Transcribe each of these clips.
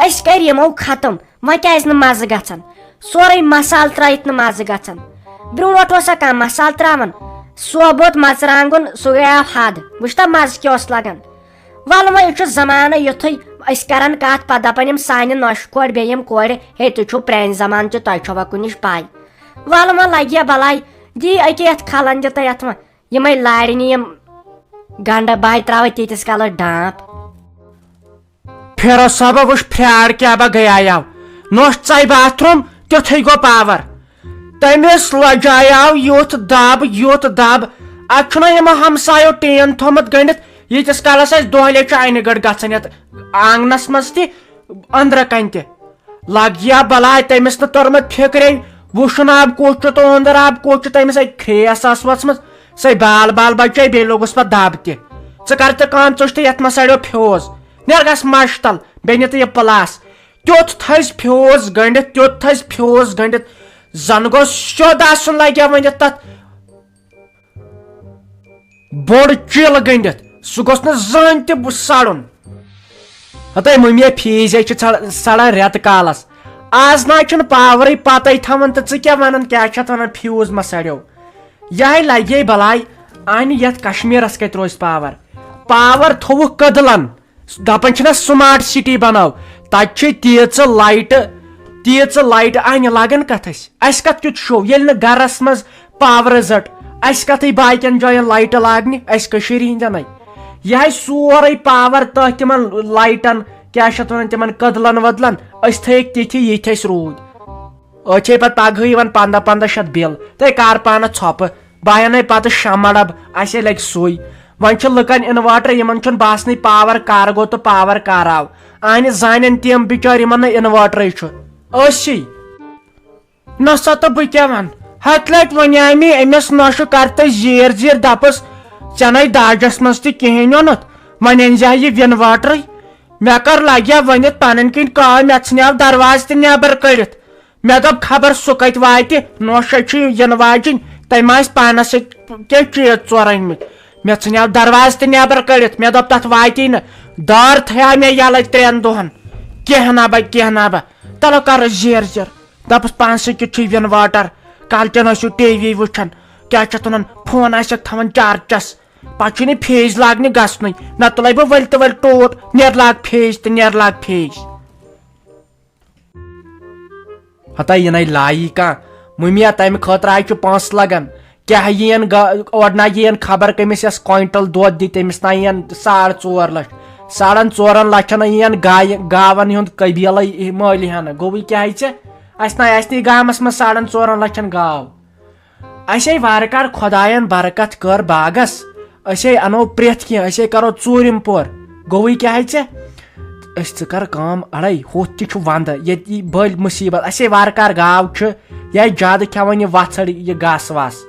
اس کر یمو ختم وۄنۍ کیازِ نہٕ مزٕ گژھان سورُے مسالہٕ ترٲیِتھ نہٕ مزٕ گژھان برونٛٹھ اوسا کانٛہہ مسالہٕ تراوان سوبوت مرژٕوانٛگُن سُہ گٔیو حد وٕچھتا مزٕ کیٛاہ اوس لگان ول وۄنۍ چھُ زمانہٕ یُتھُے أسۍ کران کتھ پتہٕ دپان یِم سانہِ نۄشہِ کورِ بیٚیہِ یِم کورِ ہے تُہۍ چھِو پرانہِ زمانہٕ چہِ تۄہہِ چھوا کُنِچ پاے ول وۄنۍ لگہِ بلاے دی أکیاہ یتھ کھلن دِ تہٕ یتھ یِمے لارِ نہِ یِم گنڈٕ باے تراوے تیٖتِس کالس ڈانپ پھیرو صٲبا وٕچھ فرٛاڈ کیٛاہ با گٔیاو نۄش ژاے باتھ روٗم تیُتھُے گوٚو پاور تٔمِس لجایاو یُتھ دب اتھ چھُنہ یِمو ہمسایو ٹین تھوٚمُت گٔنڈِتھ ییٖتِس کالس اسہِ دۄہلے چھُ انہِ گٔٹ گژھان یتھ آنگنس منٛز تہِ أنٛدرٕ کنہِ تہِ لگیا بلاے تٔمِس نہٕ توٚرمُت فِکرے وُشُن آب کُس چھُ تہٕ اوٚنٛدر آب کُس چھُ تٔمِس اَتہِ کھریس ٲس ؤژمٕژ سۄے بال بچے بیٚیہِ لوٚگُس پتہٕ دب تہِ ژٕ کر تہٕ کٲم ژٕ وٕچھ تہٕ یتھ منٛز سڑیو فیوٗز نیر گژھ مشتل بیٚیہِ نہِ تہٕ یہِ پلاس تیُتھ تھٔز فیوٗز گٔنڈِتھ زن گوٚو سیوٚد آسُن لگیا ؤنِتھ تتھ بوٚڑ چِل گٔنڈِتھ سُہ گوٚژھ نہٕ زٕہٕنۍ تہِ سڑُن ہتاے مٔمی فیٖس چھِ سڑان رٮ۪تہٕ کالس آز نہ چھُنہٕ پاورٕے پتے تھاوان تہٕ ژٕ کیٛاہ ونان کیٛاہ چھِ اتھ ونان فیوٗز ما سڑیو یہے لگے بلاے انہِ یتھ کشمیٖرس کتہِ روزِ پاور تھوٚوُکھ کٔدلن دپان چھِنہ سمارٹ سٹی بناو تتہِ چھِ تیٖژٕ لایٹہٕ انہِ لگان کتھس اسہِ کتھ کیُتھ شو ییٚلہِ نہٕ گرس منٛز پاورٕ زٹ اسہِ کتھٕے باقین جاین لایٹہٕ لاگنہِ اسہِ کٔشیٖرِ ہِنٛدٮ۪نٕے یہے سورُے پاور تٔتھۍ تِمن لایٹن کیٛاہ چھِ اتھ ونان تِمن کٔدلن ودلن أسۍ تھٲیِکھ تِتھی یِتھۍ أسۍ روٗدۍ أسۍ چھے پتہٕ پگہٕے یِوان 15 شیٚتھ بِل تُہۍ کر پانس ژھۄپہٕ بہٕ انَے پتہٕ شمع ڈبہٕ اسے لگہِ سُے وۄنۍ چھِ لُکن اِنوٲٹر یِمن چھُنہٕ باسنٕے پاور کر گوٚو تہٕ پاور کر آو انہِ زانن تِم بِچٲرۍ یِمن نہٕ اِنوٲٹرٕے چھُ أسی نہ سا تہٕ بہٕ کیٛاہ ونہٕ ہتہِ لٹہِ ونے مےٚ أمِس نۄشہِ کر تہٕ زیٖر دپس ژےٚ نَے داجس منٛز تہِ کِہینۍ اوٚنُتھ وۄنۍ أنۍ زِ یہِ اِنوٲٹرٕے مےٚ کٔر لگیا ؤنِتھ پنٕنۍ کِنۍ کٲم مےٚ ژھٕنیو دروازٕ تہِ نٮ۪بر کٔڑِتھ مےٚ دوٚپ خبر سُہ کتہِ واتہِ نۄشے چھِ یِنہٕ واجِنۍ تٔمۍ ما آسہِ پانس سۭتۍ کینٛہہ چیٖز ژور أنمٕتۍ مےٚ ژھٕنیو دروازٕ تہِ نٮ۪بر کٔڑِتھ مےٚ دوٚپ تتھ واتی نہٕ دار تھایاو مےٚ یَلے 3 دۄہن کینٛہہ نہ با تلو کرو زیر دپس پانسٕے کیُتھ چھُ اِنوٲٹر کالچن ٲسِو ٹی وی وٕچھان کیٛاہ چھِ اتھ ونان فون آسٮ۪کھ تھاوان چارجس پتہٕ چھُے نہٕ فیس لاگنہِ گژھنُے نہ تُلے بہٕ ؤلۍ تہٕ ؤلۍ ٹوٹ نیر لاگ فیس ہتا یہِ نَے لایی کانٛہہ مٔمیا تمہِ خٲطرٕ آے چھُ پونٛسہٕ لگان کیٛاہ یِین اورٕ نہ یِین خبر کٔمِس یۄس کوینٹل دۄد دِ تٔمِس نہ یِین 4.5 لچھ 4.5 لچھن یِین گاون ہُنٛد قبیٖلے مٲلۍ ہنہٕ گوٚوٕے کیٛاہ ژےٚ اسہِ نہ آسہِ نہٕ گامس منٛز 4.5 لچھن گاو اسے وارٕ کار خۄداین برکت کٔر باغس أسے انو پرٛٮ۪تھ کینٛہہ أسے کرو ژوٗرِم پور گوٚوٕے کیٛاہ ژےٚ أسۍ ژٕ کر کٲم اڑے ہُتھ تہِ چھُ ونٛدٕ ییٚتہِ یی بٔلۍ مُصیبت اسے وارٕ کار گاو چھِ یا زیادٕ کھٮ۪وان یہِ وژھڑ یہِ گاسہٕ واسہٕ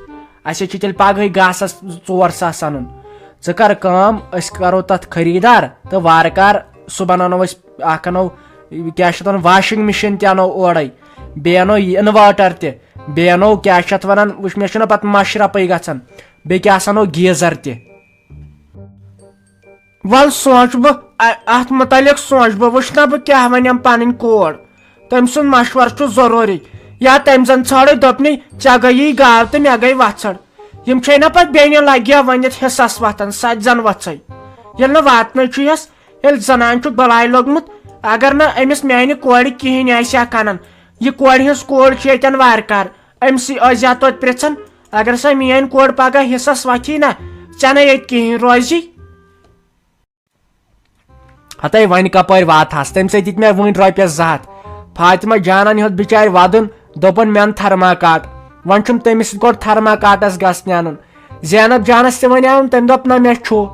اسے چھُ تیٚلہِ پگہٕے گاسس 4 ساس انُن ژٕ کر کٲم أسۍ کرو تتھ خٔریٖدار تہٕ وارٕ کار صُبحن انو أسۍ اکھ انو کیٛاہ چھِ اتھ ونان واشنگ مِشیٖن تہِ انو اورے بیٚیہِ انو یہِ اِنوٲٹر تہِ بیٚیہِ انو کیٛاہ چھِ اتھ ونان وٕچھ مےٚ چھُنہ پتہٕ مشرپے گژھان بیٚیہِ کیٛاہ سا انو گیٖزر تہِ ول سونٛچ بہٕ اتھ متعلق سونٛچ بہٕ وٕچھ نہ بہٕ کیٛاہ ونیم پنٕنۍ کور تٔمۍ سُنٛد مشور چھُ ضروٗری یا تٔمۍ زن ژھانڈے دوٚپنٕے ژےٚ گٔیی گاو تہٕ مےٚ گٔے وژھڑ یِم چھے نہ پتہٕ بیٚنہِ لگیا ؤنِتھ حصس وتھان ستہِ زن وژھے ییٚلہِ نہٕ واتنٕے چھُ یس ییٚلہِ زنانہِ چھُکھ بلاے لوٚگمُت اگر نہٕ أمِس میانہِ کورِ کِہینۍ آسہِ ہا کَنن یہِ کورِ ہٕنٛز کور چھِ ییٚتٮ۪ن وارٕ کار أمسٕے ٲسۍ ہا توتہِ پرژھان اگر سا میٲنۍ کور پگہہ حصس وتھی نہ ژےٚ نَے ییٚتہِ کِہینۍ روزی ہتاے وۄنۍ کپٲرۍ واتہس تمہِ سۭتۍ دِتۍ مےٚ وٕنۍ رۄپیس 200 فاطمہ جانن ہیوٚت بِچارِ ودُن دوٚپُن مےٚ اَن تھرماکاٹ وۄنۍ چھُم تٔمِس سۭتۍ گۄڈٕ تھرماکاٹس گژھنہِ انُن زینب جانس تہِ ونیاوُم تٔمۍ دوٚپ نہ مےٚ چھُ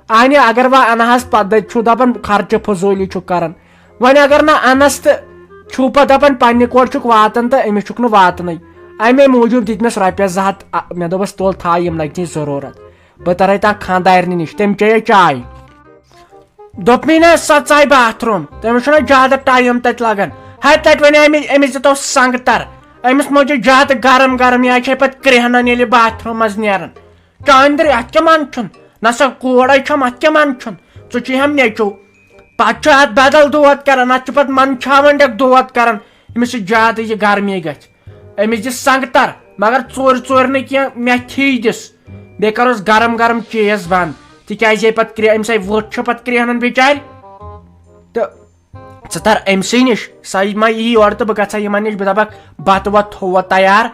انہِ اگر وۄنۍ انہس پتہٕ چھُ دپان خرچہٕ فضوٗلی چھُکھ کران وۄنۍ اگر نہٕ انس تہٕ چھُ پتہٕ دپان پننہِ کورِ چھُکھ واتان تہٕ أمِس چھُکھ نہٕ واتنٕے امے موٗجوٗب دِتۍ مےٚ رۄپیس 200 مےٚ دوٚپس تُل تھاو یِم لگہِ ضروٗرت بہٕ ترے تانۍ خانٛدارنہِ نِش تٔمۍ چیٚیے چاے دوٚپمے نہ سۄ ژاے باتھ روٗم تٔمِس چھُنہ زیادٕ ٹایم تتہِ لگان ہتہِ تتہِ ونے مےٚ أمِس دِتو سنٛگتر أمِس موٗجوٗب زیادٕ گرم یہِ چھے پتہٕ کرٛیہنان ییٚلہِ باتھ روٗم منٛز نیران چاندرِ اتھ کیٛاہ من چھُن نہ سا کوڑے چھم اتھ کیٛاہ من چھُن ژٕ چھُے ہم نیٚچوٗ پتہٕ چھُ اتھ بدل دود کران اتھ چھُ پتہٕ منٛدچھاوان ڈٮ۪کھ دود کران أمِس چھِ زیادٕ یہِ گرمی گژھِ أمِس دِ سنگتر مگر ژورِ نہٕ کینٛہہ میتھی دِس بیٚیہِ کروس گرم گرم چیٖز بنٛد تِکیازِ أمۍ سۭتۍ وٕٹھ چھُ پتہٕ کرٛیہنن بِچارِ تہٕ ژٕ تر أمسٕے نِش سۄ ما یی یورٕ تہٕ بہٕ گژھٕ ہا یِمن نِش بہٕ دپکھ بتہٕ وتہٕ تھوٚوا تیار